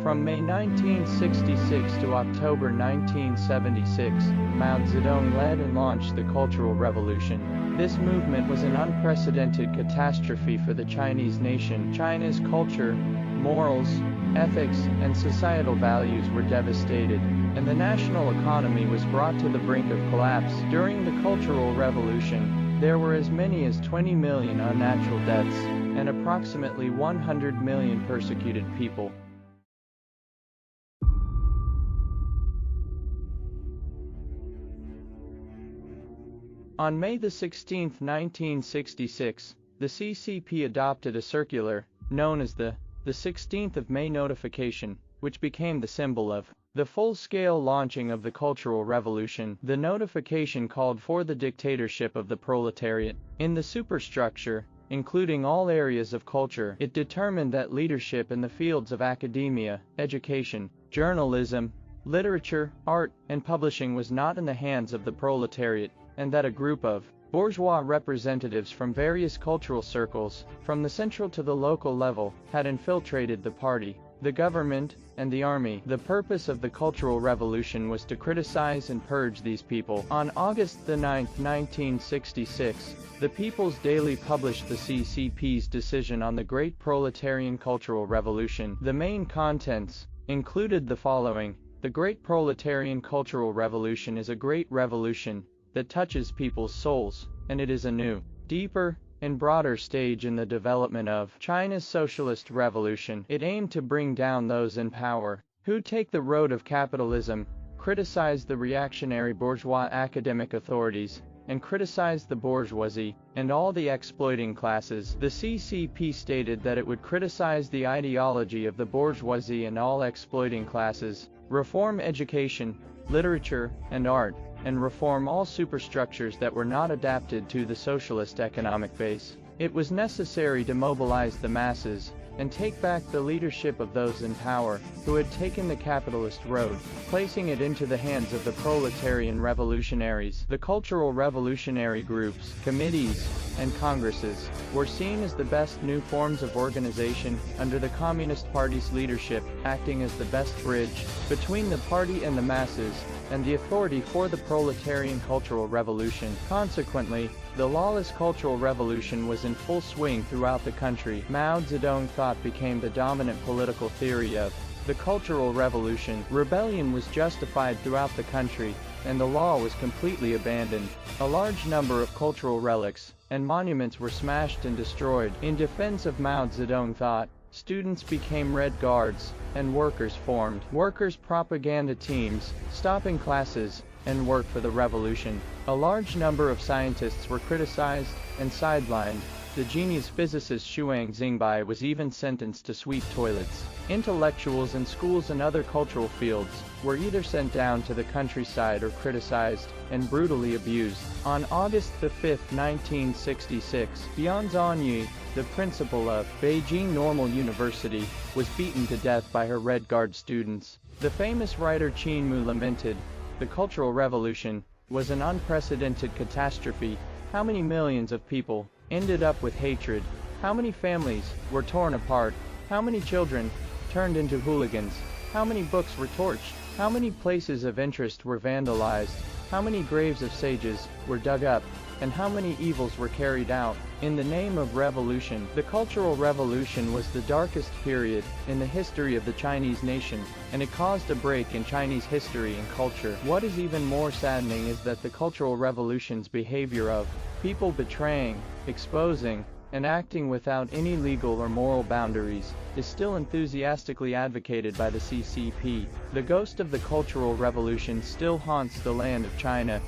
From May 1966 to October 1976, Mao Zedong led and launched the Cultural Revolution. This movement was an unprecedented catastrophe for the Chinese nation. China's culture, morals, ethics, and societal values were devastated, and the national economy was brought to the brink of collapse. During the Cultural Revolution, there were as many as 20 million unnatural deaths, and approximately 100 million persecuted people. On May 16, 1966, the CCP adopted a circular, known as the 16th of May Notification, which became the symbol of the full-scale launching of the Cultural Revolution. The notification called for the dictatorship of the proletariat in the superstructure, including all areas of culture. It determined that leadership in the fields of academia, education, journalism, literature, art, and publishing was not in the hands of the proletariat, and that a group of bourgeois representatives from various cultural circles, from the central to the local level, had infiltrated the party, the government, and the army. The purpose of the Cultural Revolution was to criticize and purge these people. On August 9, 1966, the People's Daily published the CCP's decision on the Great Proletarian Cultural Revolution. The main contents included the following: the Great Proletarian Cultural Revolution is a great revolution that touches people's souls, and it is a new, deeper, and broader stage in the development of China's socialist revolution. It aimed to bring down those in power who take the road of capitalism, criticize the reactionary bourgeois academic authorities, and criticize the bourgeoisie and all the exploiting classes. The CCP stated that it would criticize the ideology of the bourgeoisie and all exploiting classes, reform education, literature, and art, and reform all superstructures that were not adapted to the socialist economic base. It was necessary to mobilize the masses and take back the leadership of those in power who had taken the capitalist road, placing it into the hands of the proletarian revolutionaries. The cultural revolutionary groups, committees, and congresses were seen as the best new forms of organization under the Communist Party's leadership, acting as the best bridge between the party and the masses, and the authority for the proletarian cultural revolution. Consequently, the lawless cultural revolution was in full swing throughout the country. Mao Zedong thought became the dominant political theory of the Cultural Revolution. Rebellion was justified throughout the country, and the law was completely abandoned. A large number of cultural relics and monuments were smashed and destroyed. In defense of Mao Zedong thought, students became Red Guards, and workers formed workers' propaganda teams, stopping classes, and work for the revolution. A large number of scientists were criticized and sidelined. The genius physicist Shuang Xingbai was even sentenced to sweep toilets. Intellectuals in schools and other cultural fields were either sent down to the countryside or criticized and brutally abused. On August 5, 1966, Bian Zhanyi, the principal of Beijing Normal University, was beaten to death by her Red Guard students. The famous writer Qin Mu lamented, "The Cultural Revolution was an unprecedented catastrophe. How many millions of people ended up with hatred? How many families were torn apart? How many children turned into hooligans? How many books were torched? How many places of interest were vandalized? How many graves of sages were dug up? And how many evils were carried out in the name of revolution?" The Cultural Revolution was the darkest period in the history of the Chinese nation, and it caused a break in Chinese history and culture. What is even more saddening is that the Cultural Revolution's behavior of people betraying, exposing, and acting without any legal or moral boundaries is still enthusiastically advocated by the CCP. The ghost of the Cultural Revolution still haunts the land of China,